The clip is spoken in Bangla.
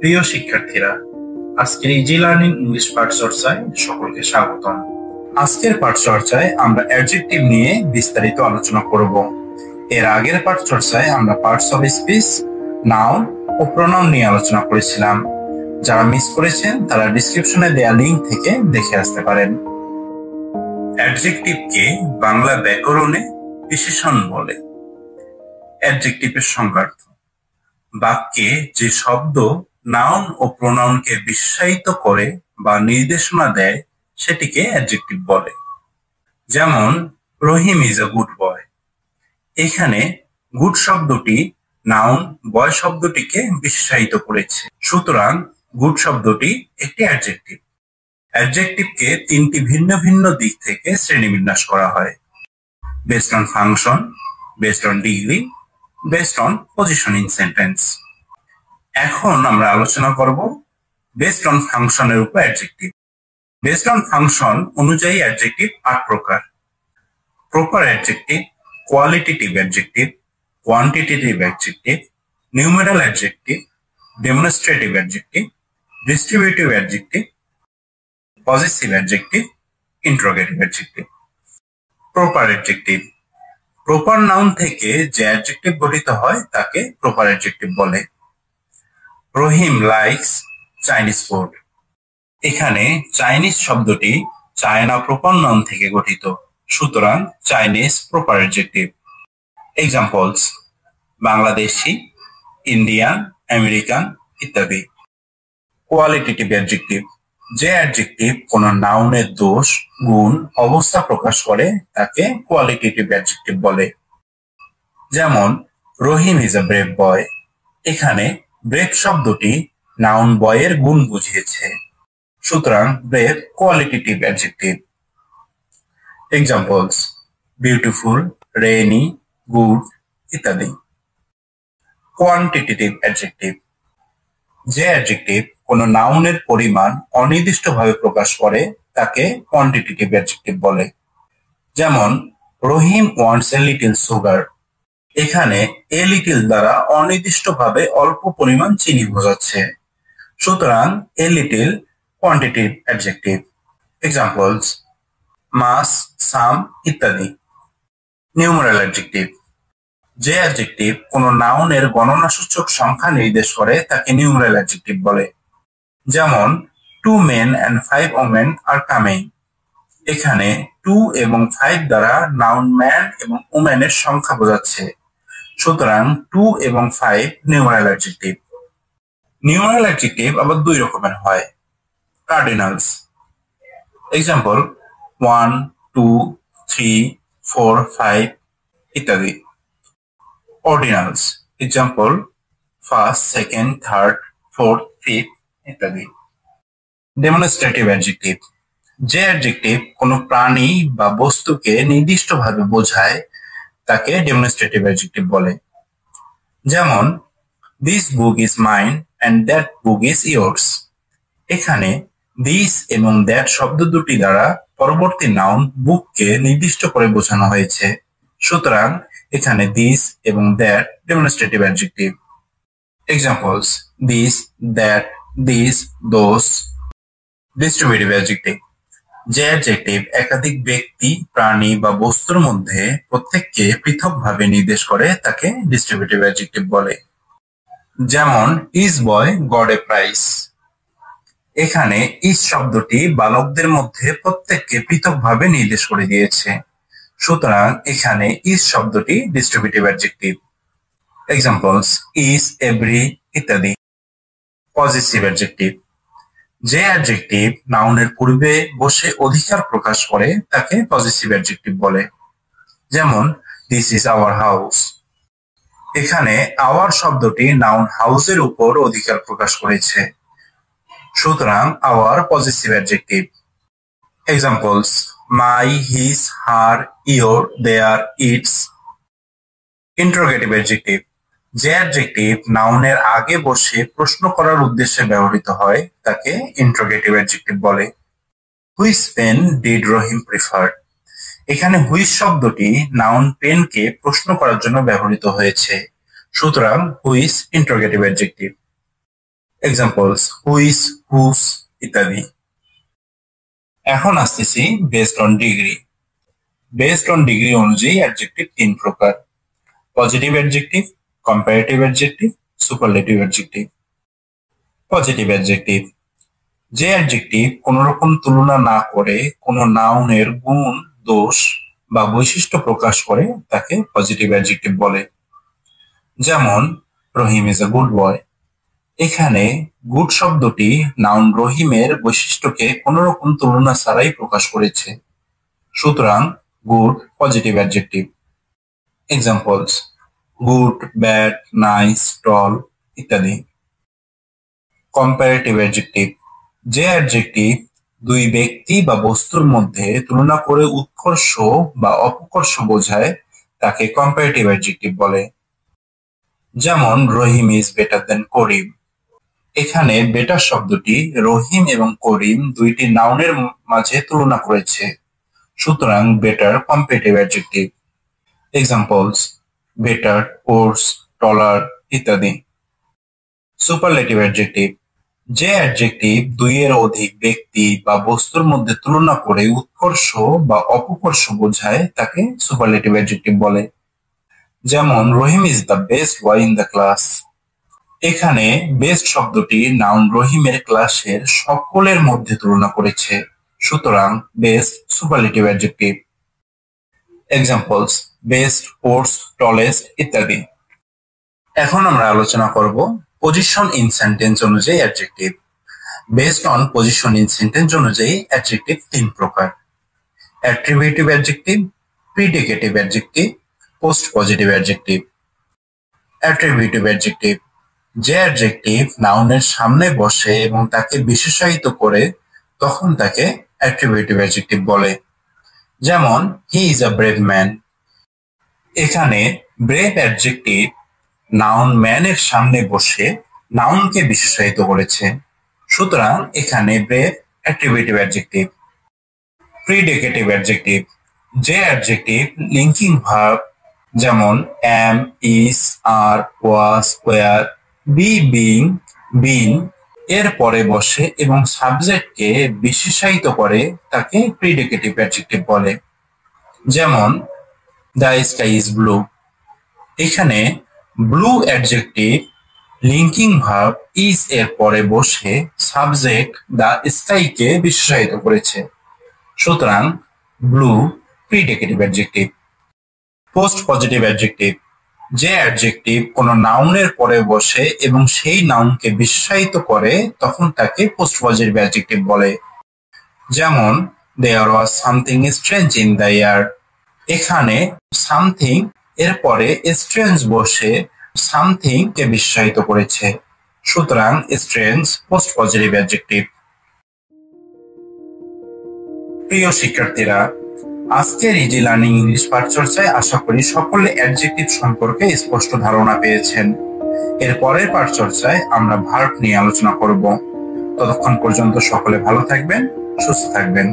প্রিয় শিক্ষার্থীরা, আজকের ইজি লার্নিং ইংলিশ পাঠ চর্চায় সকলকে স্বাগতম। আজকের পাঠ চর্চায় আমরা অ্যাডজেক্টিভ নিয়ে বিস্তারিত আলোচনা করব। এর আগের পাঠ চর্চায় আমরা পার্টস অফ স্পিচ, নাউন ও প্রোনাউন নিয়ে আলোচনা করেছিলাম। যারা মিস করেছেন তারা ডেসক্রিপশনে দেয়া লিংক থেকে দেখে আসতে পারেন। অ্যাডজেক্টিভকে বাংলা ব্যাকরণে বিশেষণ বলে। অ্যাডজেক্টিভের সংজ্ঞার্থ: বাক্যে যে শব্দ নাউন ও প্রোনাউনকে বিশেষায়িত করে বা নির্দেশনা দেয় সেটিকে অ্যাডজেক্টিভ বলে। যেমন, Rahim is a good boy. এখানে গুড শব্দটি নাউন বয় শব্দটিকে বিশেষায়িত করেছে, সুতরাং গুড শব্দটি একটি অ্যাডজেক্টিভ। অ্যাডজেক্টিভকে তিনটি ভিন্ন ভিন্ন দিক থেকে শ্রেণীবিন্যাস করা হয়: based on function, based on degree, based on position in sentence. এখন আমরা আলোচনা করব বেসড অন ফাংশনের উপর অ্যাডজেক্টিভ। বেসড অন ফাংশন অনুযায়ী অ্যাডজেক্টিভ 8 প্রকার: proper adjective, qualitative adjective, quantitative adjective, numeral adjective, demonstrative adjective, distributive adjective, possessive adjective, interrogative adjective. Proper adjective: proper noun থেকে যে অ্যাডজেক্টিভ গঠিত হয় তাকে প্রপার অ্যাডজেক্টিভ বলে। রহিম লাইকস চাইনিজ ফুড। এখানে চাইনিজ শব্দটি চায়না প্রপার নাউন থেকে গঠিত, সুতরাং Chinese proper adjective. Examples: Bangladeshi, Indian, American ইত্যাদি। কোয়ালিটেটিভ অ্যাডজেক্টিভ: যে অ্যাডজেক্টিভ কোনো নাউনের দোষ, গুণ, অবস্থা প্রকাশ করে তাকে কোয়ালিটেটিভ অ্যাডজেক্টিভ বলে। যেমন, রহিম ইজ এ ব্রেভ বয়। এখানে ব্রেভ শব্দটি নাউন বয়ের গুণ বুঝিয়েছে, সুতরাং brave qualitative adjective. Examples: beautiful, rainy, good ইত্যাদি। কোয়ান্টিটেটিভ অ্যাডজেক্টিভ: যে অ্যাডজেক্টিভ কোনো নাউনের পরিমাণ অনির্দিষ্টভাবে প্রকাশ করে তাকে কোয়ান্টিটেটিভ অ্যাডজেক্টিভ বলে। যেমন, রহিম ওয়ান্টস এ লিটল সুগার। এখানে এ লিটল দ্বারা অনির্দিষ্টভাবে অল্প পরিমাণ চিনি বোঝাচ্ছে, সুতরাং a little quantitative adjective. Examples: much, some ইত্যাদি। নিউমেরাল অ্যাডজেক্টিভ: যে অ্যাডজেক্টিভ কোনো নাউনের গণনাসূচক সংখ্যা নির্দেশ করে তাকে নিউমেরাল অ্যাডজেক্টিভ বলে। যেমন, 2 men and 5 women are coming। এখানে 2 এবং 5 দ্বারা নাউন ম্যান এবং উম্যানের সংখ্যা বোঝাচ্ছে, সুতরাং 2 এবং 5 নিউমেরাল অ্যাডজেক্টিভ। নিউমেরাল অ্যাডজেক্টিভ আবার দুই রকমের হয়: কার্ডিনালস। এক্সাম্পল: 1, 2, 3, 4, 5 ইত্যাদি। অর্ডিনালস। Example: 1st, 2nd, 3rd, 4th, 5th ইত্যাদি। ডেমনস্ট্রেটিভ অ্যাডজেক্টিভ: যে অ্যাডজেক্টিভ কোনো প্রাণী বা বস্তুকে নির্দিষ্টভাবে বোঝায় তাকে ডেমনস্ট্রেটিভ অ্যাডজেক্টিভ বলে। যেমন, this book is mine and that book is yours. এখানে দিস এবং দ্যাট শব্দ দুটি দ্বারা পরবর্তী নাউন বুককে নির্দিষ্ট করে বোঝানো হয়েছে, সুতরাং এখানে দিস এবং that demonstrative adjective. Examples: this, that, this, those. Distributive adjective: যে অ্যাডজেক্টিভ একাধিক ব্যক্তি, প্রাণী বা বস্তুর মধ্যে প্রত্যেককে পৃথকভাবে নির্দেশ করে তাকে ডিস্ট্রিবিউটিভ অ্যাডজেক্টিভ বলে। যেমন, is boy got a prize. এখানে ইজ শব্দটি বালকদের মধ্যে প্রত্যেককে পৃথকভাবে নির্দেশ করে দিয়েছে, সুতরাং এখানে ইজ শব্দটি distributive adjective. Examples: is, every ইত্যাদি। পজেসিভ অ্যাডজেক্টিভ: যে অ্যাডজেক্টিভ নাউনের পূর্বে বসে অধিকার প্রকাশ করে তাকে পজেসিভ অ্যাডজেক্টিভ বলে। যেমন, দিস ইজ আওয়ার হাউস। এখানে আওয়ার শব্দটি নাউন হাউসের উপর অধিকার প্রকাশ করেছে, সুতরাং our possessive adjective. Examples: my, his, her, your, their, its. Interrogative adjective: যে অ্যাডজেক্টিভ নাউনের আগে বসে প্রশ্ন করার উদ্দেশ্যে ব্যবহৃত হয় তাকে ইন্টারোগেটিভ অ্যাডজেক্টিভ বলে। Which pen did Rahim prefer. এখানে হুইচ শব্দটি নাউন পেনকে প্রশ্ন করার জন্য ব্যবহৃত হয়েছে, সুতরাং which interrogative adjective. Examples which, whose ইত্যাদি। এখন আসতেছি based on degree. Based on degree অনুযায়ী অ্যাডজেক্টিভ তিন প্রকার: positive adjective, comparative adjective, superlative adjective. Positive adjective: যে অ্যাডজেক্টিভ কোন রকম তুলনা না করে কোনো নাউনের গুণ, দোষ বা বৈশিষ্ট্য প্রকাশ করে তাকে পজিটিভ অ্যাডজেক্টিভ বলে। যেমন Rahim is a good boy. এখানে গুড শব্দটি নাউন রহিমের বৈশিষ্ট্যকে কোন রকম তুলনা ছাড়াই প্রকাশ করেছে, সুতরাং good positive adjective. Examples good, bad, nice, tall ইত্যাদি। কম্পারেটিভ অ্যাডজেক্টিভ: যে অ্যাডজেক্টিভ দুই ব্যক্তি বা বস্তুর মধ্যে তুলনা করে উৎকর্ষ বা অপকর্ষ বোঝায় তাকে কম্পারেটিভ অ্যাডজেক্টিভ বলে। যেমন রহিম ইজ বেটার দেন করিম। এখানে বেটার শব্দটি রহিম এবং করিম দুইটি নাউনের মাঝে তুলনা করেছে, সুতরাং better comparative adjective. Examples better, worse, taller ইত্যাদি। সুপারলেটিভ অ্যাডজেক্টিভ: যে অ্যাডজেক্টিভ দুইয়ের অধিক ব্যক্তি বা বস্তুর মধ্যে তুলনা করে উৎকর্ষ বা অপকর্ষ বোঝায় তাকে সুপারলেটিভ অ্যাডজেক্টিভ বলে। যেমন Rahim is the best boy in the class. এখানে বেস্ট শব্দটি নাউন রহিমের ক্লাসের সকলের মধ্যে তুলনা করেছে, সুতরাং best superlative adjective. Examples best, worse, tallest ইত্যাদি। এখন আমরা আলোচনা করব পজিশন ইন সেন্টেন্স অনুযায়ী adjective. Based on position in sentence অনুযায়ী অ্যাডজেক্টিভ তিন প্রকার: attributive adjective, predicative adjective, post positive adjective. Attributive adjective: যে অ্যাডজেক্টিভ নাউনের সামনে বসে এবং তাকে বিশেষায়িত করে তখন তাকে অ্যাট্রিবিউটিভ অ্যাডজেক্টিভ বলে। যেমন he is a brave man. এখানে ব্রেভ অ্যাডজেক্টিভ নাউন ম্যানের সামনে বসে নাউনকে বিশেষায়িত করেছে, সুতরাং এখানে brave attributive adjective. Predicative adjective: যে অ্যাডজেক্টিভ লিঙ্কিং ভার্ব যেমন am, is, are, was, were, be, being, been এর পরে বসে এবং সাবজেক্টকে বিশেষায়িত করে তাকে প্রিডিকেটিভ অ্যাডজেক্টিভ বলে। যেমন দ্য স্কাই ইজ ব্লু। এখানে blue adjective linking verb is এর পরে বসে সাবজেক্ট দ্য স্কাইকে বিশেষায়িত করেছে, সুতরাং blue predicative adjective. Post positive adjective: যে অ্যাডজেক্টিভ কোনো নাউনের পরে বসে এবং সেই নাউনকে বিশেষায়িত করে তখন তাকে পোস্ট পজিটিভ অ্যাডজেক্টিভ বলে। যেমন there was something strange in the air. এখানে সামথিং এর পরে স্ট্রেঞ্জ বসে সামথিং কে বিশেষায়িত করেছে, সুতরাং স্ট্রেঞ্জ পোস্ট পজিটিভ অ্যাডজেক্টিভ। প্রিয় শিক্ষার্থীরা, আজকের ইজি লার্নিং ইংলিশ পাঠ চর্চায় আশা করি সকলে অ্যাডজেক্টিভ সম্পর্কে স্পষ্ট ধারণা পেয়েছেন। এর পরের পাঠ চর্চায় আমরা ভার্ব নিয়ে আলোচনা করব। ততক্ষণ পর্যন্ত সকলে ভালো থাকবেন, সুস্থ থাকবেন।